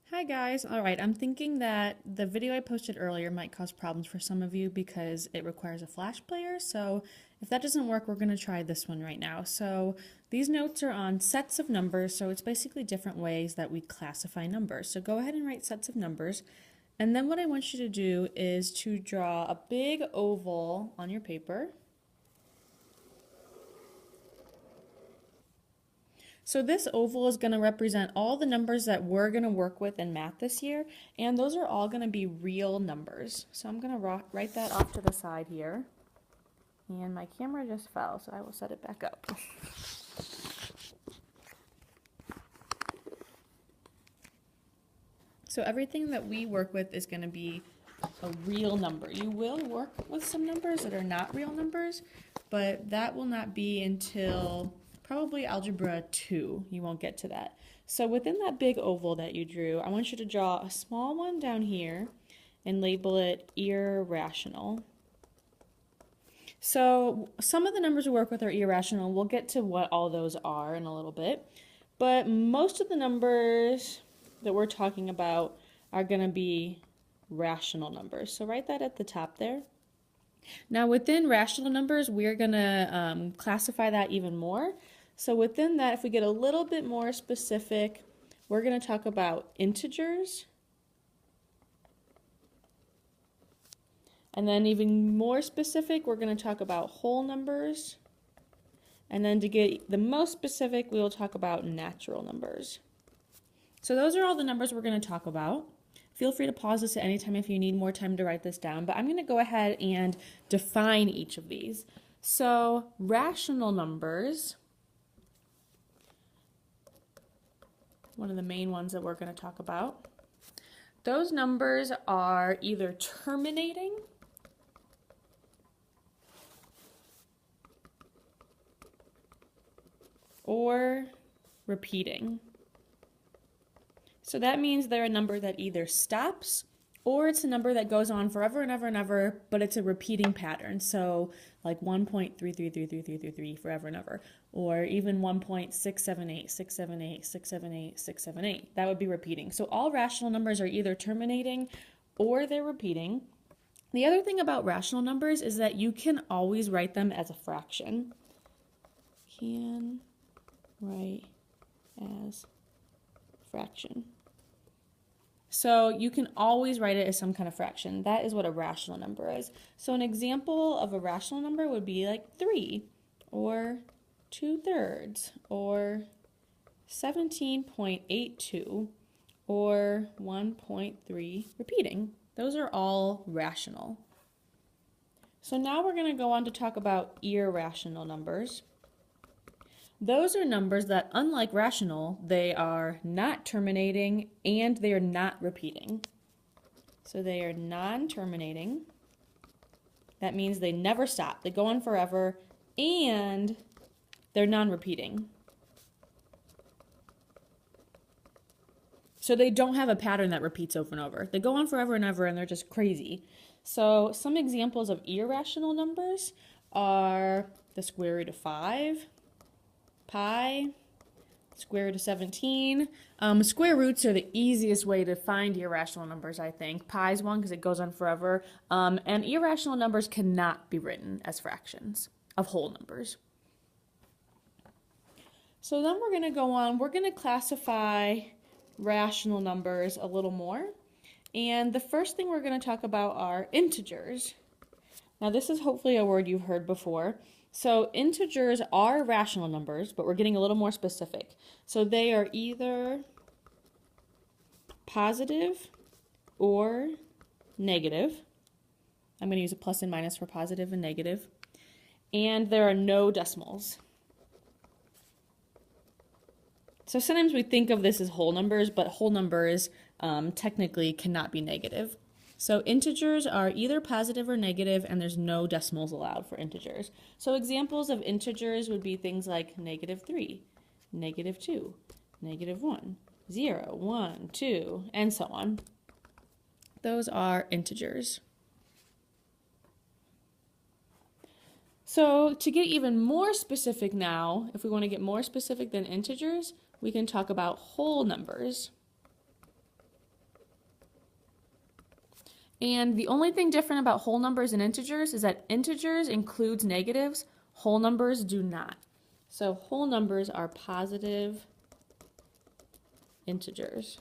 Hi guys. All right, I'm thinking that the video I posted earlier might cause problems for some of you because it requires a Flash player. So if that doesn't work, we're going to try this one right now. So these notes are on sets of numbers, so it's basically different ways that we classify numbers. So go ahead and write sets of numbers. And then what I want you to do is to draw a big oval on your paper. So this oval is going to represent all the numbers that we're going to work with in math this year, and those are all going to be real numbers. So I'm going to write that off to the side here. And my camera just fell, so I will set it back up. So everything that we work with is going to be a real number. You will work with some numbers that are not real numbers, but that will not be until probably Algebra 2. You won't get to that. So within that big oval that you drew, I want you to draw a small one down here and label it irrational. So some of the numbers we work with are irrational. We'll get to what all those are in a little bit. But most of the numbers that we're talking about are going to be rational numbers. So write that at the top there. Now within rational numbers, we're going to classify that even more. So within that, if we get a little bit more specific, we're going to talk about integers. And then even more specific, we're going to talk about whole numbers. And then to get the most specific, we will talk about natural numbers. So those are all the numbers we're going to talk about. Feel free to pause this at any time if you need more time to write this down, but I'm going to go ahead and define each of these. So rational numbers, one of the main ones that we're going to talk about, those numbers are either terminating or repeating. So that means they're a number that either stops or it's a number that goes on forever and ever and ever, but it's a repeating pattern. So like 1.3333333 forever and ever, or even 1.678678678678678. That would be repeating. So all rational numbers are either terminating or they're repeating. The other thing about rational numbers is that you can always write them as a fraction. Can write as fraction. So you can always write it as some kind of fraction. That is what a rational number is. So an example of a rational number would be like 3, or 2/3, or 17.82, or 1.3 repeating. Those are all rational. So now we're going to go on to talk about irrational numbers. Those are numbers that, unlike rational, they are not terminating and they are not repeating. So they are non-terminating. That means they never stop. They go on forever and they're non-repeating. So they don't have a pattern that repeats over and over. They go on forever and ever and they're just crazy. So some examples of irrational numbers are the square root of 5, pi, square root of 17. Square roots are the easiest way to find irrational numbers, I think. Pi is one because it goes on forever. And irrational numbers cannot be written as fractions of whole numbers. So then we're going to go on. We're going to classify rational numbers a little more. And the first thing we're going to talk about are integers. Now this is hopefully a word you've heard before. So integers are rational numbers, but we're getting a little more specific. So they are either positive or negative. I'm going to use a plus and minus for positive and negative. And there are no decimals. So sometimes we think of this as whole numbers, but whole numbers technically cannot be negative. So integers are either positive or negative, and there's no decimals allowed for integers. So examples of integers would be things like -3, -2, -1, 0, 1, 2, and so on. Those are integers. So to get even more specific now, if we want to get more specific than integers, we can talk about whole numbers. And the only thing different about whole numbers and integers is that integers includes negatives, whole numbers do not. So whole numbers are positive integers.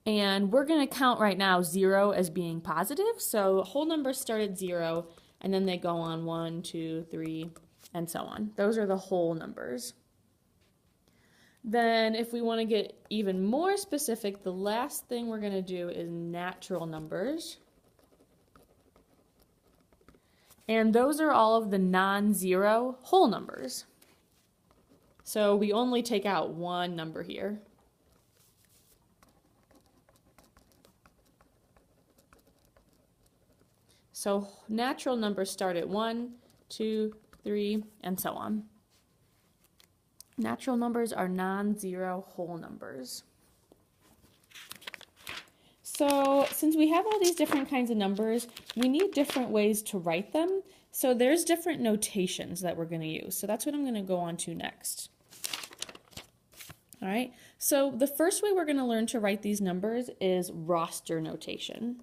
And we're going to count right now 0 as being positive. So whole numbers start at 0, and then they go on 1, 2, 3, and so on. Those are the whole numbers. Then if we want to get even more specific, the last thing we're going to do is natural numbers. And those are all of the non-zero whole numbers. So we only take out one number here. So natural numbers start at 1, 2, 3, and so on. Natural numbers are non-zero whole numbers. So since we have all these different kinds of numbers, we need different ways to write them. So there's different notations that we're going to use. So that's what I'm going to go on to next. All right, so the first way we're going to learn to write these numbers is roster notation.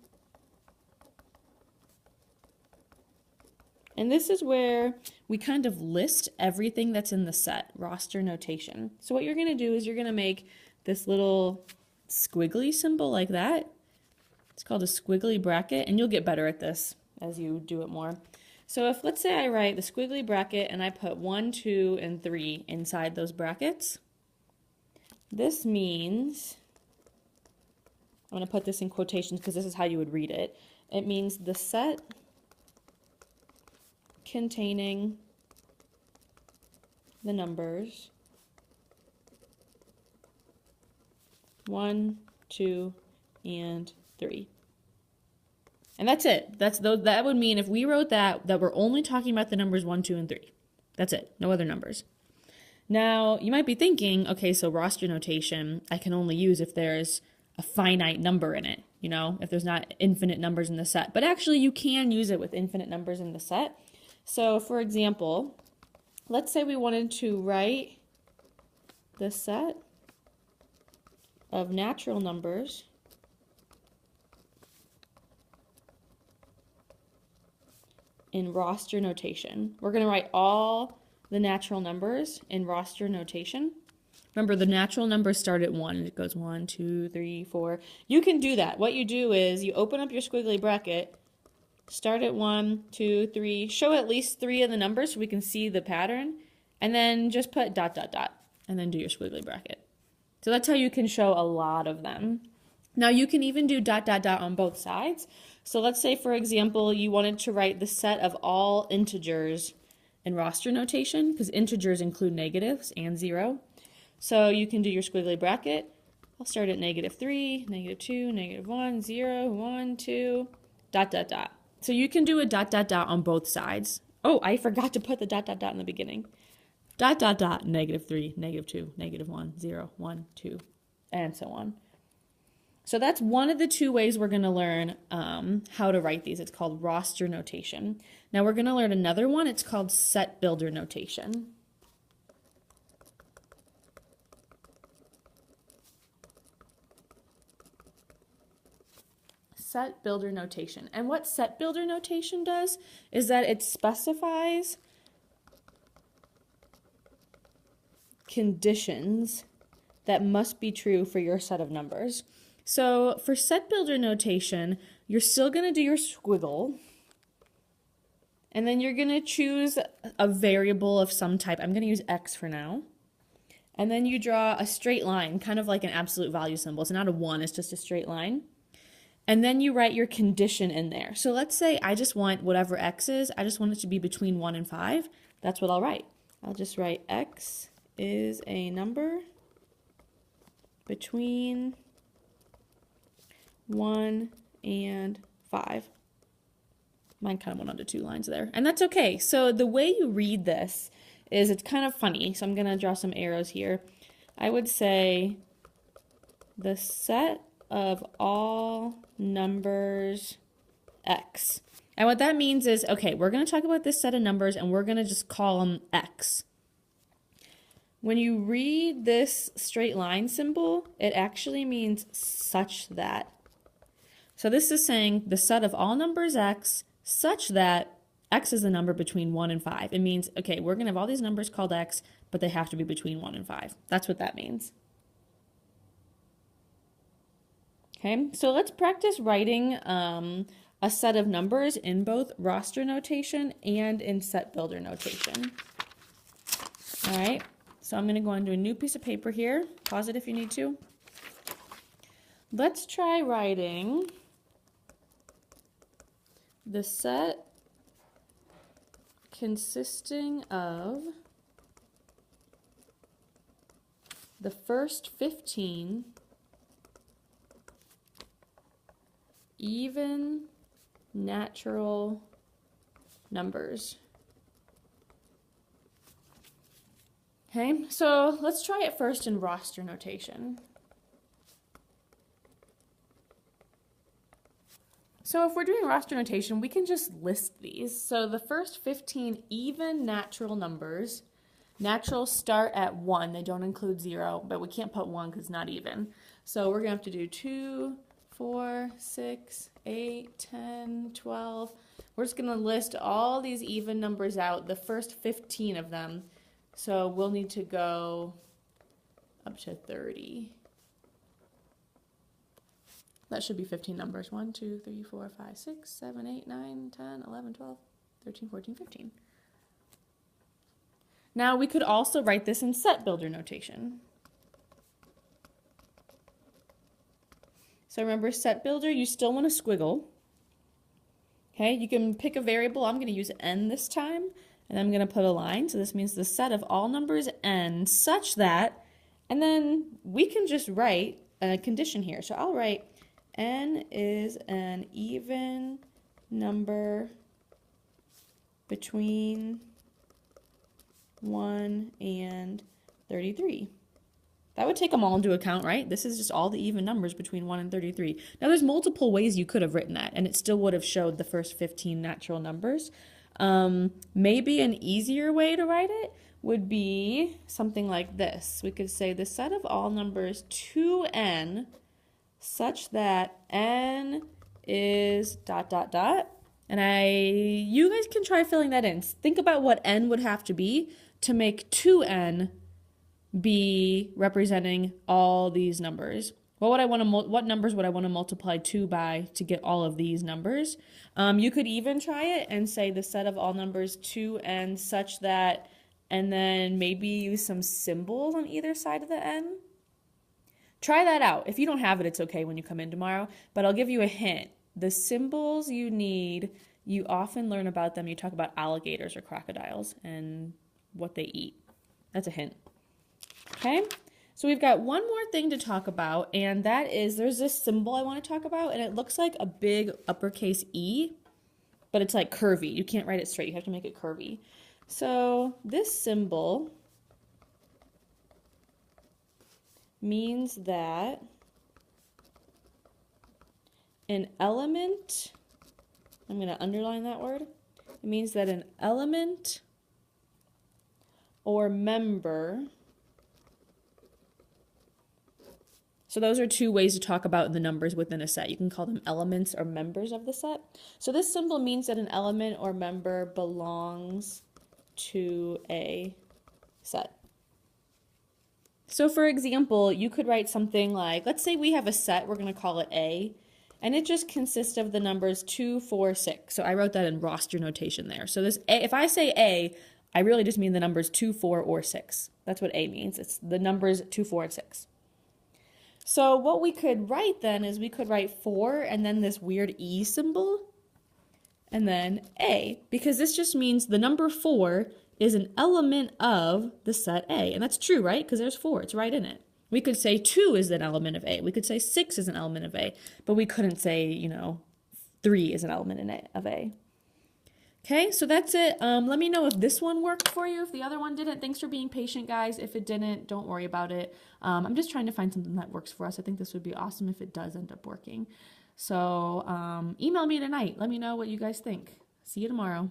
And this is where we kind of list everything that's in the set, roster notation. So what you're going to do is you're going to make this little squiggly symbol like that. It's called a squiggly bracket, and you'll get better at this as you do it more. So if, let's say I write the squiggly bracket and I put 1, 2, and 3 inside those brackets, this means, I'm going to put this in quotations because this is how you would read it. It means the set containing the numbers 1, 2, and 3. And that's it. That would mean if we wrote that we're only talking about the numbers 1, 2, and 3. That's it. No other numbers. Now, you might be thinking, okay, so roster notation I can only use if there's a finite number in it, you know, if there's not infinite numbers in the set. But actually, you can use it with infinite numbers in the set. So, for example, let's say we wanted to write the set of natural numbers in roster notation. We're going to write all the natural numbers in roster notation. Remember, the natural numbers start at 1, and it goes 1, 2, 3, 4. You can do that. What you do is you open up your squiggly bracket, start at 1, 2, 3, show at least 3 of the numbers so we can see the pattern, and then just put ... and then do your squiggly bracket. So that's how you can show a lot of them. Now you can even do ... on both sides. So let's say, for example, you wanted to write the set of all integers in roster notation, because integers include negatives and 0. So you can do your squiggly bracket. I'll start at -3, -2, -1, 0, 1, 2, ... So you can do a ... on both sides. Oh, I forgot to put the ... in the beginning. ... -3, -2, -1, 0, 1, 2, and so on. So that's one of the two ways we're going to learn how to write these. It's called roster notation. Now we're going to learn another one. It's called set builder notation. Set builder notation. And what set builder notation does is that it specifies conditions that must be true for your set of numbers. So for set builder notation, you're still going to do your squiggle, and then you're going to choose a variable of some type. I'm going to use x for now. And then you draw a straight line, kind of like an absolute value symbol. It's not a 1, it's just a straight line. And then you write your condition in there. So let's say I just want whatever x is, I just want it to be between 1 and 5. That's what I'll write. I'll just write x is a number between 1 and 5. Mine kind of went onto 2 lines there, and that's okay. So the way you read this is, it's kind of funny. So I'm going to draw some arrows here. I would say the set of all numbers x. And what that means is, okay, we're going to talk about this set of numbers and we're going to just call them x. When you read this straight line symbol, it actually means such that. So this is saying the set of all numbers x such that x is a number between 1 and 5. It means, okay, we're going to have all these numbers called x, but they have to be between 1 and 5. That's what that means. Okay, so let's practice writing a set of numbers in both roster notation and in set builder notation. All right, so I'm going to go onto a new piece of paper here. Pause it if you need to. Let's try writing the set consisting of the first 15 even natural numbers. Okay, so let's try it first in roster notation. So if we're doing roster notation, we can just list these. So the first 15 even natural numbers, naturals start at 1. They don't include 0, but we can't put 1 because it's not even. So we're going to have to do 2, 4, 6, 8, 10, 12. We're just going to list all these even numbers out, the first 15 of them. So we'll need to go up to 30. That should be 15 numbers. 1, 2, 3, 4, 5, 6, 7, 8, 9, 10, 11, 12, 13, 14, 15. Now we could also write this in set builder notation. So remember, set builder, you still want to squiggle. Okay, you can pick a variable. I'm going to use n this time, and I'm going to put a line. So this means the set of all numbers n such that, and then we can just write a condition here. So I'll write n is an even number between 1 and 33. That would take them all into account, right? This is just all the even numbers between 1 and 33. Now, there's multiple ways you could have written that, and it still would have showed the first 15 natural numbers. Maybe an easier way to write it would be something like this. We could say the set of all numbers to n such that n is ... And you guys can try filling that in. Think about what n would have to be to make 2n be representing all these numbers. What numbers would I want to multiply 2 by to get all of these numbers? You could even try it and say the set of all numbers 2n such that, and then maybe use some symbols on either side of the n. Try that out. If you don't have it, it's okay when you come in tomorrow, but I'll give you a hint. The symbols you need, you often learn about them. You talk about alligators or crocodiles and what they eat. That's a hint. Okay, so we've got one more thing to talk about, and that is there's this symbol I want to talk about, and it looks like a big uppercase E, but it's like curvy. You can't write it straight. You have to make it curvy. So this symbol means that an element, I'm going to underline that word, it means that an element or member, so those are two ways to talk about the numbers within a set. You can call them elements or members of the set. So this symbol means that an element or member belongs to a set. So for example, you could write something like, let's say we have a set, we're going to call it A, and it just consists of the numbers 2, 4, 6. So I wrote that in roster notation there. So this A, if I say A, I really just mean the numbers 2, 4, or 6. That's what A means. It's the numbers 2, 4, and 6. So what we could write then is we could write 4 and then this weird E symbol and then A, because this just means the number 4 is an element of the set A. And that's true, right? Because there's 4. It's right in it. We could say 2 is an element of A. We could say 6 is an element of A. But we couldn't say, 3 is an element of A. Okay, so that's it. Let me know if this one worked for you. If the other one didn't, thanks for being patient, guys. If it didn't, don't worry about it. I'm just trying to find something that works for us. I think this would be awesome if it does end up working. So email me tonight. Let me know what you guys think. See you tomorrow.